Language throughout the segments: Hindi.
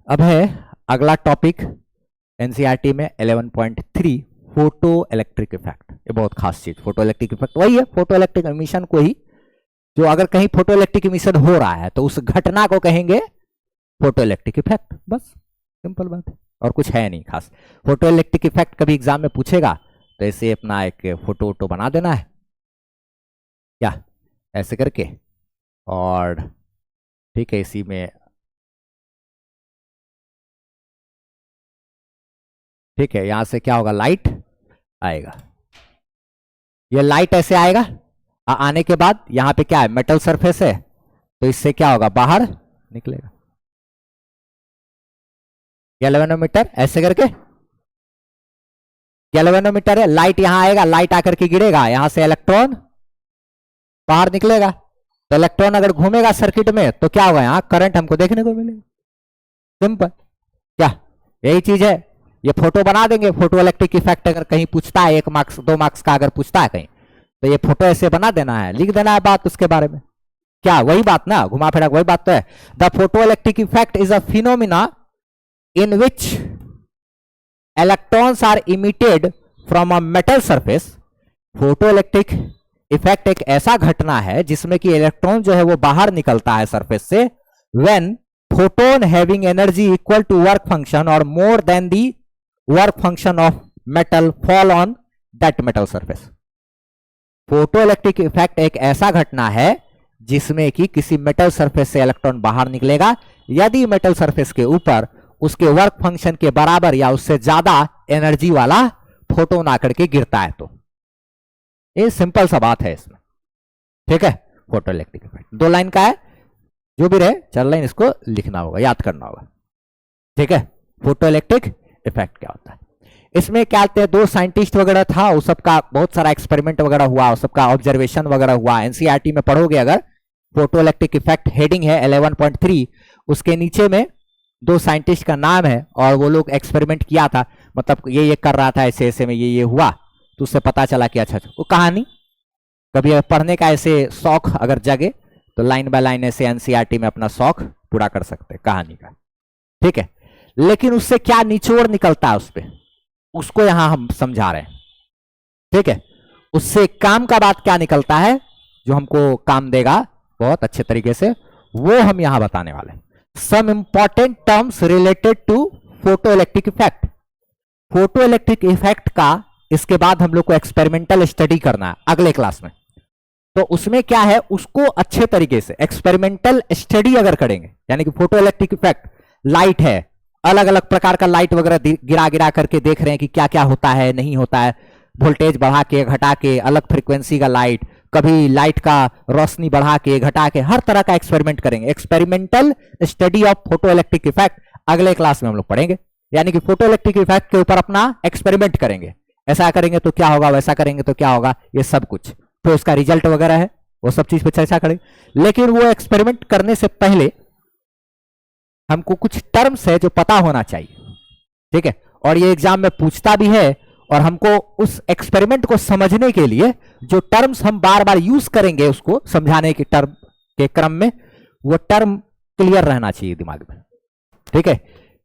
अब है अगला टॉपिक एनसीईआरटी में 11.3 फोटो इलेक्ट्रिक इफेक्ट। ये बहुत खास चीज, फोटो इलेक्ट्रिक इफेक्ट वही है, फोटो इलेक्ट्रिक एमिशन को ही, जो अगर कहीं फोटो इलेक्ट्रिक एमिशन हो रहा है तो उस घटना को कहेंगे फोटो इलेक्ट्रिक इफेक्ट। बस सिंपल बात है, और कुछ है नहीं खास। फोटो इलेक्ट्रिक इफेक्ट कभी एग्जाम में पूछेगा तो ऐसे अपना एक फोटो वोटो बना देना है क्या, ऐसे करके, और ठीक है, इसी में ठीक है, यहां से क्या होगा, लाइट आएगा, ये लाइट ऐसे आएगा, आने के बाद यहां पे क्या है, मेटल सरफेस है, तो इससे क्या होगा, बाहर निकलेगा गैल्वेनोमीटर, ऐसे करके गैल्वेनोमीटर है, लाइट यहां आएगा, लाइट आकर के गिरेगा, यहां से इलेक्ट्रॉन बाहर निकलेगा, तो इलेक्ट्रॉन अगर घूमेगा सर्किट में तो क्या होगा, यहां करंट हमको देखने को मिलेगा। सिंपल, क्या यही चीज है। ये फोटो बना देंगे, फोटो इलेक्ट्रिक इफेक्ट अगर कहीं पूछता है 1 मार्क्स 2 मार्क्स का अगर पूछता है कहीं, तो ये फोटो ऐसे बना देना है, लिख देना है बात उसके बारे में, क्या वही बात ना, घुमा फिरा वही बात तो है। The photoelectric effect is a phenomenon in which electrons are emitted from a metal surface. Photoelectric effect एक ऐसा घटना है जिसमें कि इलेक्ट्रॉन जो है वो बाहर निकलता है सरफेस से, when photon having energy equal to work function और more than the work function of metal fall on that metal surface. Photoelectric effect एक ऐसा घटना है जिसमें कि किसी मेटल सरफेस से इलेक्ट्रॉन बाहर निकलेगा, यदि मेटल सरफेस के ऊपर उसके वर्क फंक्शन के बराबर या उससे ज्यादा एनर्जी वाला फोटोन आकर के गिरता है। तो ये सिंपल सा बात है इसमें, ठीक है। फोटो इलेक्ट्रिक इफेक्ट 2 लाइन का है, जो भी रहे 4 लाइन इसको लिखना होगा, याद करना होगा, ठीक है। फोटो इलेक्ट्रिक इफेक्ट क्या होता है, इसमें क्या कहते हैं, 2 साइंटिस्ट वगैरह था, उस सबका बहुत सारा एक्सपेरिमेंट वगैरह हुआ, उस सबका ऑब्जर्वेशन वगैरह हुआ। एनसीईआरटी में पढ़ोगे अगर, फोटो इलेक्ट्रिक इफेक्ट हेडिंग है 11.3, उसके नीचे में 2 साइंटिस्ट का नाम है, और वो लोग एक्सपेरिमेंट किया था, मतलब ये कर रहा था, ऐसे ऐसे में ये हुआ, तो उससे पता चला कि अच्छा वो कहानी, कभी पढ़ने का ऐसे शौक अगर जगे तो लाइन बाय लाइन ऐसे एनसीईआरटी में अपना शौक पूरा कर सकते हैं कहानी का, ठीक है। लेकिन उससे क्या निचोड़ निकलता है उस पर, उसको यहां हम समझा रहे हैं, ठीक है। उससे काम का बात क्या निकलता है जो हमको काम देगा बहुत अच्छे तरीके से, वो हम यहां बताने वाले हैं। Some important terms related to photoelectric effect. Photoelectric effect का इसके बाद हम लोग को एक्सपेरिमेंटल स्टडी करना है अगले क्लास में, तो उसमें क्या है, उसको अच्छे तरीके से एक्सपेरिमेंटल स्टडी अगर करेंगे, यानी कि फोटो इलेक्ट्रिक इफेक्ट, लाइट है, अलग अलग प्रकार का लाइट वगैरह गिरा गिरा करके देख रहे हैं कि क्या क्या होता है नहीं होता है, वोल्टेज बढ़ा के घटा के, अलग फ्रीक्वेंसी का लाइट, कभी लाइट का रोशनी बढ़ा के घटा के, हर तरह का एक्सपेरिमेंट करेंगे। Experimental study of photo electric effect अगले क्लास में हम लोग पढ़ेंगे, यानी कि फोटो इलेक्ट्रिक इफेक्ट के ऊपर अपना एक्सपेरिमेंट करेंगे, ऐसा करेंगे तो क्या होगा, वैसा करेंगे तो क्या होगा, ये सब कुछ, तो उसका रिजल्ट वगैरह है, वो सब चीज पे चर्चा करेंगे। लेकिन वो एक्सपेरिमेंट करने से पहले हमको कुछ टर्म्स है जो पता होना चाहिए, ठीक है, और ये एग्जाम में पूछता भी है, और हमको उस एक्सपेरिमेंट को समझने के लिए जो टर्म्स हम बार बार यूज करेंगे उसको समझाने के टर्म के क्रम में, वो टर्म क्लियर रहना चाहिए दिमाग में, ठीक है।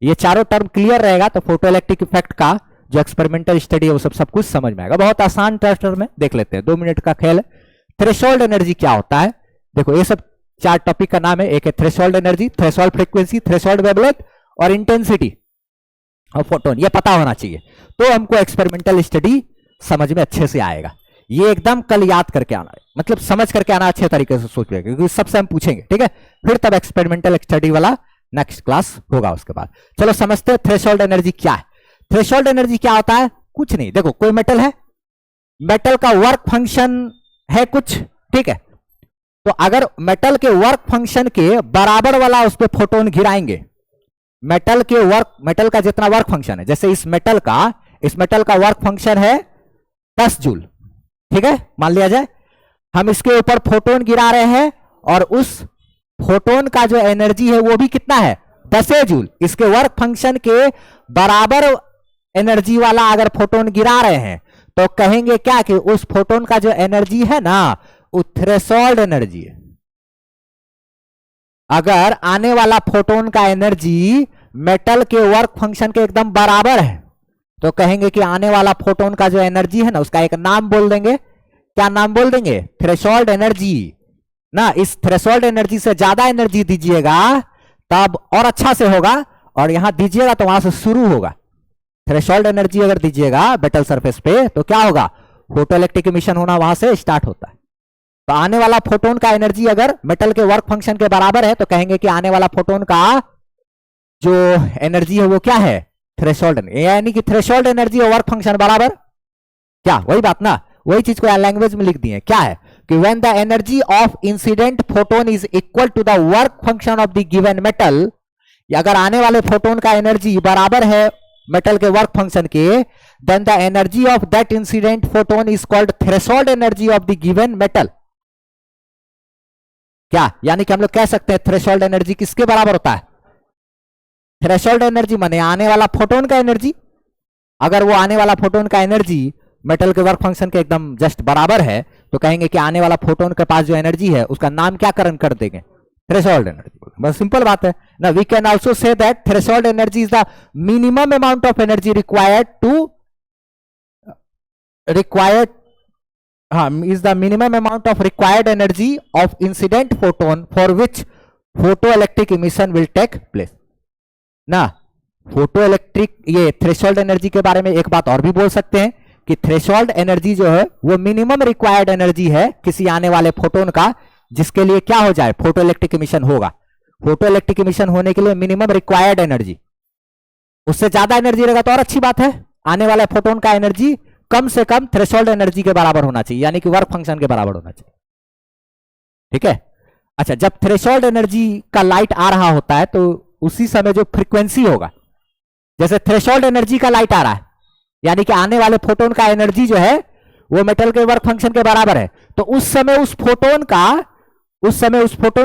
ये चारों टर्म क्लियर रहेगा तो फोटो इलेक्ट्रिक इफेक्ट का जो एक्सपेरिमेंटल स्टडी है वो सब कुछ समझ में आएगा। बहुत आसान टर्म में देख लेते हैं, 2 मिनट का खेल है। थ्रेशोल्ड एनर्जी क्या होता है, देखो ये सब 4 टॉपिक का नाम है, एक है threshold energy, threshold frequency, threshold wavelength और इंटेंसिटी ऑफ फोटोन, ये पता होना चाहिए, तो हमको एक्सपेरिमेंटल स्टडी समझ में अच्छे से आएगा। ये एकदम कल याद करके आना है, मतलब समझ करके आना, अच्छे तरीके से सोच लेगा, क्योंकि सबसे हम पूछेंगे, ठीक है, फिर तब एक्सपेरिमेंटल स्टडी वाला नेक्स्ट क्लास होगा उसके बाद। चलो समझते हैं थ्रेशोल्ड एनर्जी क्या है। थ्रेशोल्ड एनर्जी क्या होता है, कुछ नहीं, देखो कोई मेटल है, मेटल का वर्क फंक्शन है कुछ, ठीक है, तो अगर मेटल के वर्क फंक्शन के बराबर वाला उस पर फोटोन गिराएंगे, मेटल का जितना वर्क फंक्शन है, जैसे इस मेटल का वर्क फंक्शन है 10 जूल, ठीक है, मान लिया जाए, हम इसके ऊपर फोटोन गिरा रहे हैं, और उस फोटोन का जो एनर्जी है वो भी कितना है, 10 जूल। इसके वर्क फंक्शन के बराबर एनर्जी वाला अगर फोटोन गिरा रहे हैं तो कहेंगे क्या कि उस फोटोन का जो एनर्जी है ना वो थ्रेशोल्ड एनर्जी है। अगर आने वाला फोटोन का एनर्जी मेटल के वर्क फंक्शन के एकदम बराबर है, तो कहेंगे कि आने वाला फोटोन का जो एनर्जी है ना, उसका एक नाम बोल देंगे। क्या नाम बोल देंगे? थ्रेशोल्ड एनर्जी ना। इस थ्रेशोल्ड एनर्जी से ज्यादा एनर्जी दीजिएगा तब और अच्छा से होगा, और यहां दीजिएगा तो वहां से शुरू होगा। थ्रेशोल्ड एनर्जी अगर दीजिएगा मेटल सरफेस पे तो क्या होगा? फोटोइलेक्ट्रिक इमिशन होना वहां से स्टार्ट होता है। तो आने वाला फोटोन का एनर्जी अगर मेटल के वर्क फंक्शन के बराबर है तो कहेंगे कि आने वाला फोटोन का जो एनर्जी है वो क्या है? थ्रेशोल्ड, यानी कि थ्रेशोल्ड एनर्जी और वर्क फंक्शन बराबर। क्या वही बात ना? वही चीज को लैंग्वेज में लिख दिए। क्या है कि when the energy of incident photon is equal to the work function of the given metal, अगर आने वाले फोटोन का एनर्जी बराबर है मेटल के वर्क फंक्शन के, then the energy of that incident photon is called threshold energy of the given metal. क्या यानी कि हम लोग कह सकते हैं थ्रेशोल्ड एनर्जी किसके बराबर होता है? थ्रेशोल्ड एनर्जी माने आने वाला फोटोन का एनर्जी। अगर वो आने वाला फोटोन का एनर्जी मेटल के वर्क फंक्शन के एकदम जस्ट बराबर है तो कहेंगे कि आने वाला फोटोन के पास जो एनर्जी है उसका नाम क्या करण कर देंगे? Threshold energy. बस सिंपल बात है ना। We can also say that threshold energy is the minimum amount of energy is the minimum amount of required energy of incident photon for which photoelectric emission will take place ना। फोटोइलेक्ट्रिक ये थ्रेशोल्ड एनर्जी के बारे में एक बात और भी बोल सकते हैं कि थ्रेशोल्ड एनर्जी जो है वो मिनिमम रिक्वायर्ड एनर्जी है किसी आने वाले फोटोन का, जिसके लिए क्या हो जाए? फोटोइलेक्ट्रिक इमिशन होगा। फोटोइलेक्ट्रिक इमिशन होने के लिए मिनिमम रिक्वायर्ड एनर्जी, उससे ज्यादा एनर्जी रहेगा तो और अच्छी बात है। आने वाले फोटोन का एनर्जी कम से कम थ्रेशोल्ड एनर्जी के बराबर होना चाहिए, यानी कि वर्क फंक्शन के बराबर होना चाहिए। ठीक है। अच्छा, जब थ्रेशोल्ड एनर्जी का लाइट आ रहा होता है तो उसी समय जो फ्रीक्वेंसी होगा, जैसे थ्रेशोल्ड एनर्जी का लाइट आ रहा है यानी कि आने वाले फोटोन का एनर्जी जो है वो मेटल के वर्क फंक्शन के बराबर है, तो उस समय उस फोटोन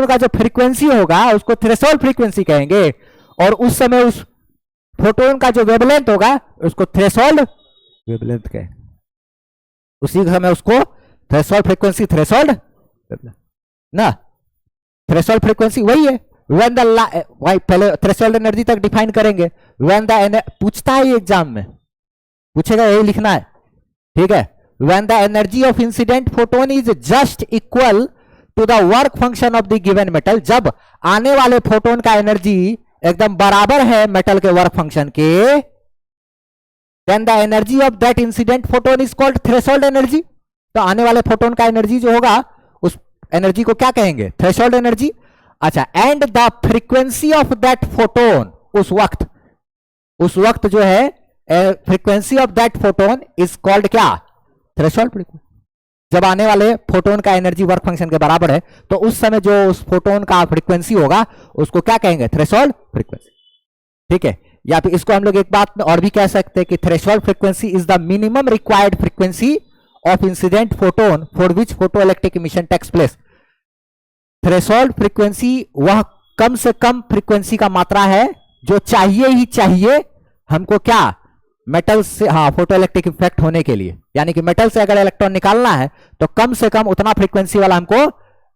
का जो फ्रीक्वेंसी होगा उसको थ्रेशोल्ड फ्रीक्वेंसी कहेंगे, और उस समय उस फोटोन का जो वेवलेंथ होगा उसको थ्रेशोल्ड वेवलेंथ कहेंगे। उसी समय उसको थ्रेशोल्ड फ्रीक्वेंसी, थ्रेशोल्ड ना। थ्रेशोल्ड फ्रीक्वेंसी वही है। व्हेन द भाई पहले थ्रेशोल्ड एनर्जी तक डिफाइन करेंगे। व्हेन द पूछता है एग्जाम में, पूछेगा, यही लिखना है। ठीक है। When the energy of incident photon is just equal to the work function of the given metal, जब आने वाले फोटोन का एनर्जी एकदम बराबर है मेटल के वर्क फंक्शन के, then the energy of that incident photon is called threshold energy. तो आने वाले फोटोन का एनर्जी जो होगा उस एनर्जी को क्या कहेंगे? Threshold energy. अच्छा, and the frequency of that photon, उस वक्त जो है frequency of that photon is called क्या? Threshold frequency. जब आने वाले फोटोन का एनर्जी वर्क फंक्शन के बराबर है तो उस समय जो उस फोटोन का फ्रीक्वेंसी होगा उसको क्या कहेंगे? Threshold frequency. ठीक है। या फिर इसको हम लोग एक बात में और भी कह सकते हैं कि threshold frequency is the minimum required frequency of incident photon for which photoelectric emission takes place. Threshold frequency वह कम से कम फ्रीक्वेंसी का मात्रा है जो चाहिए ही चाहिए हमको, क्या? मेटल से, हाँ, फोटोइलेक्ट्रिक इफेक्ट होने के लिए। यानी कि मेटल से अगर इलेक्ट्रॉन निकालना है तो कम से कम उतना फ्रीक्वेंसी वाला हमको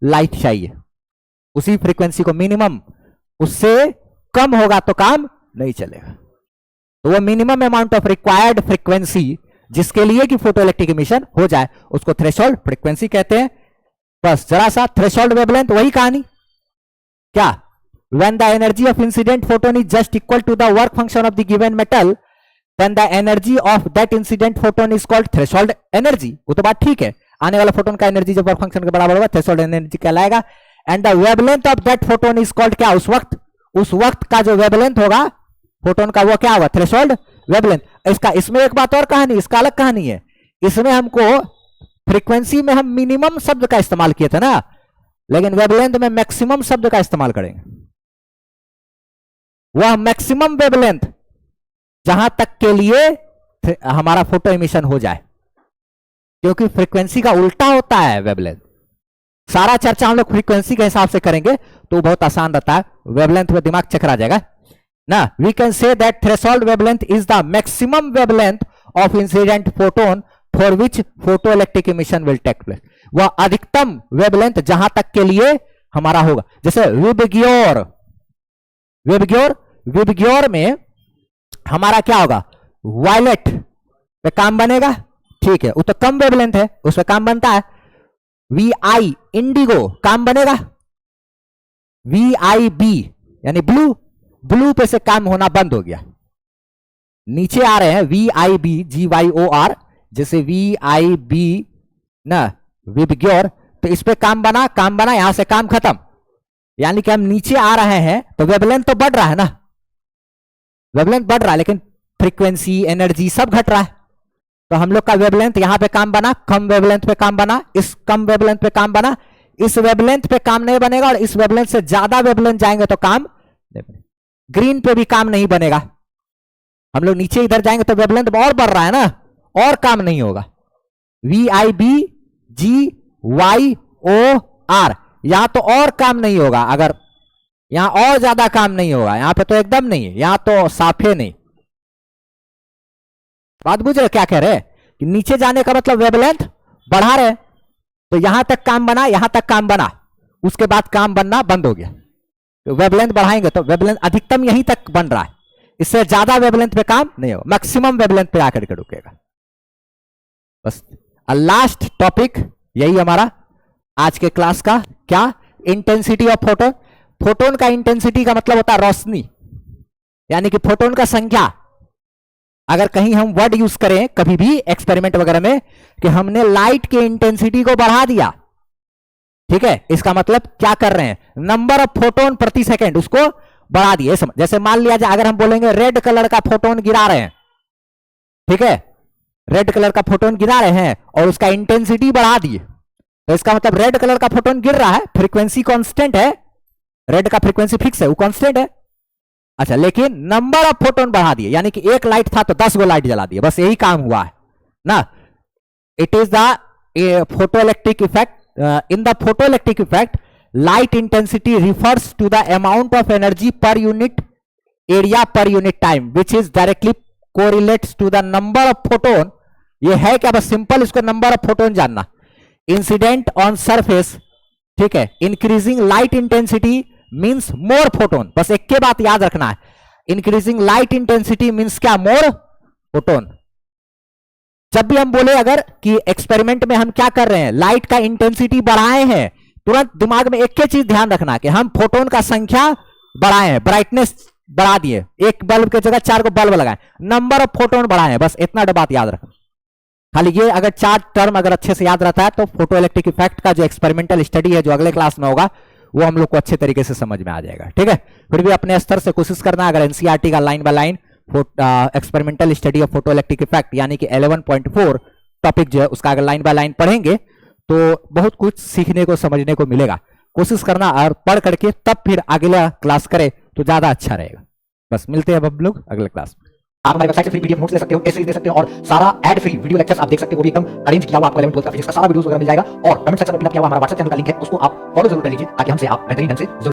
लाइट चाहिए, उसी फ्रीक्वेंसी को मिनिमम, उससे कम होगा तो काम नहीं चलेगा। तो वो minimum amount of required frequency जिसके लिए कि फोटोइलेक्ट्रिक इमिशन हो जाए उसको थ्रेशोल्ड फ्रीक्वेंसी कहते हैं। बस जरा सा थ्रेशोल्ड वेवलेंथ वही कहानी। क्या? When the energy of incident photon is just equal to the work function of the given metal, then the energy of that incident photon is called threshold energy. वो तो बात ठीक है। आने वाला फोटोन का एनर्जी जब वर्क फंक्शन के बराबर होगा थ्रेशोल्ड एनर्जी कहलाएगा। And the wavelength of that photon is called क्या? उस वक्त का जो वेवलेंथ होगा फोटोन का वो क्या होगा? Threshold wavelength. इसमें एक बात और कहानी, इसका अलग कहानी है। इसमें हमको फ्रीक्वेंसी में हम मिनिमम शब्द का इस्तेमाल किए थे ना, लेकिन वेवलेंथ में मैक्सिमम शब्द का इस्तेमाल करेंगे। वह मैक्सिमम वेवलेंथ जहां तक के लिए हमारा फोटो इमिशन हो जाए, क्योंकि फ्रीक्वेंसी का उल्टा होता है वेवलेंथ। सारा चर्चा हम लोग फ्रीक्वेंसी के हिसाब से करेंगे तो बहुत आसान रहता है, वेवलेंथ में दिमाग चकरा जाएगा ना। We can say that threshold wavelength is the maximum wavelength of incident photon for which photoelectric emission will take place. वह अधिकतम वेवलेंथ जहां तक के लिए हमारा होगा। जैसे विबग्योर विबग्योर में हमारा क्या होगा, वायलेट पे काम बनेगा, ठीक है, वो तो कम वेवलेंथ है, उस पे काम बनता है। VI इंडिगो काम बनेगा, VIB यानी ब्लू, ब्लू पे से काम होना बंद हो गया। नीचे आ रहे हैं VIB GYOR, जैसे VIB ना विबग्योर, तो इस पे काम बना, यहां से काम खत्म, यानी कि हम नीचे आ रहे हैं तो वेवलेंथ तो बढ़ रहा है ना, वेवलेंथ बढ़ रहा है, लेकिन फ्रीक्वेंसी एनर्जी सब घट रहा है। तो हम लोग का वेवलेंथ यहां पे काम बना, कम वेवलेंथ पे काम बना, इस कम वेवलेंथ पे काम बना, इस वेवलेंथ पे काम नहीं बनेगा, और इस वेवलेंथ से ज्यादा वेवलेंथ जाएंगे तो काम नहीं बनेगा। ग्रीन पे भी काम नहीं बनेगा, हम लोग नीचे इधर जाएंगे तो वेवलेंथ और बढ़ रहा है ना, और काम नहीं होगा। VIB GYOR यहां तो और काम नहीं होगा, अगर यहां और ज्यादा काम नहीं होगा, यहां पे तो एकदम नहीं है, यहां तो साफे नहीं। बात बुझ रहे क्या कह रहे हैं, कि नीचे जाने का मतलब वेवलेंथ बढ़ा रहे, तो यहां तक काम बना, यहां तक काम बना, उसके बाद काम बनना बंद हो गया। तो वेवलेंथ बढ़ाएंगे तो वेवलेंथ अधिकतम यहीं तक बन रहा है, इससे ज्यादा वेवलेंथ पे काम नहीं होगा, मैक्सिमम वेवलेंथ पे आकर के रुकेगा। बस लास्ट टॉपिक यही हमारा आज के क्लास का, क्या, इंटेंसिटी ऑफ फोटोन। फोटोन का इंटेंसिटी का मतलब होता है रोशनी, यानी कि फोटोन का संख्या। अगर कहीं हम वर्ड यूज करें कभी भी एक्सपेरिमेंट वगैरह में कि हमने लाइट के इंटेंसिटी को बढ़ा दिया, ठीक है, इसका मतलब क्या कर रहे हैं, नंबर ऑफ फोटोन प्रति सेकेंड उसको बढ़ा दिए। जैसे मान लिया जाए अगर हम बोलेंगे रेड कलर का फोटोन गिरा रहे हैं, ठीक है, रेड कलर का फोटोन गिरा रहे हैं और उसका इंटेंसिटी बढ़ा दिए, तो इसका मतलब रेड कलर का फोटोन गिर रहा है, फ्रीक्वेंसी कांस्टेंट है, रेड का फ्रीक्वेंसी फिक्स है, वो कांस्टेंट है। अच्छा, लेकिन नंबर ऑफ फोटोन बढ़ा दिए, यानी कि एक लाइट था तो 10 गो लाइट जला दिए, बस यही काम हुआ है ना। It is the photoelectric effect. In the photoelectric effect light intensity refers to the amount of energy per unit area per unit time which is directly correlates to the number of photon. ये है क्या, बस सिंपल इसको नंबर ऑफ फोटोन जानना। इंसिडेंट ऑन सरफेस, ठीक है, increasing light intensity means more photon, बस एक के बात याद रखना है, इंक्रीजिंग लाइट इंटेंसिटी मींस क्या, मोर फोटोन। जब भी हम बोले अगर कि एक्सपेरिमेंट में हम क्या कर रहे हैं, लाइट का इंटेंसिटी बढ़ाए हैं, तुरंत दिमाग में एक ही चीज ध्यान रखना कि हम फोटोन का संख्या बढ़ाए हैं, ब्राइटनेस बढ़ा दिए, एक बल्ब के जगह 4 को बल्ब लगाए, नंबर ऑफ फोटोन बढ़ाए हैं, बस इतना बात याद रखना। खाली ये अगर 4 टर्म अगर अच्छे से याद रहता है तो फोटो इलेक्ट्रिक इफेक्ट का जो एक्सपेरिमेंटल स्टडी है जो अगले क्लास में होगा वो हम लोग को अच्छे तरीके से समझ में आ जाएगा, ठीक है। फिर भी अपने स्तर से कोशिश करना, अगर एनसीईआरटी का line by line experimental study of photo electric effect यानी कि 11.4 टॉपिक जो है उसका अगर लाइन बाय लाइन पढ़ेंगे तो बहुत कुछ सीखने को समझने को मिलेगा। कोशिश करना और पढ़ करके तब फिर अगला क्लास करे तो ज्यादा अच्छा रहेगा। बस मिलते हैं अब हम लोग अगले क्लास में। आप हमारी वेबसाइट से फ्री पीडीएफ नोट्स ले सकते हो, टेस्ट सीरीज दे सकते हो और सारा एड फ्री वीडियो लेक्चर्स आप देख सकते हो, वो भी एकदम अरेंज किया हुआ आपको 11 12 का फिजिक्स का सारा वीडियोस वगैरह मिल जाएगा। और कमेंट सेक्शन में पिन किया हुआ हमारा व्हाट्सएप चैनल का लिंक है, उसको आप फॉलो जरूर कर लीजिए ताकि हमसे आप बेहतरीन ढंग से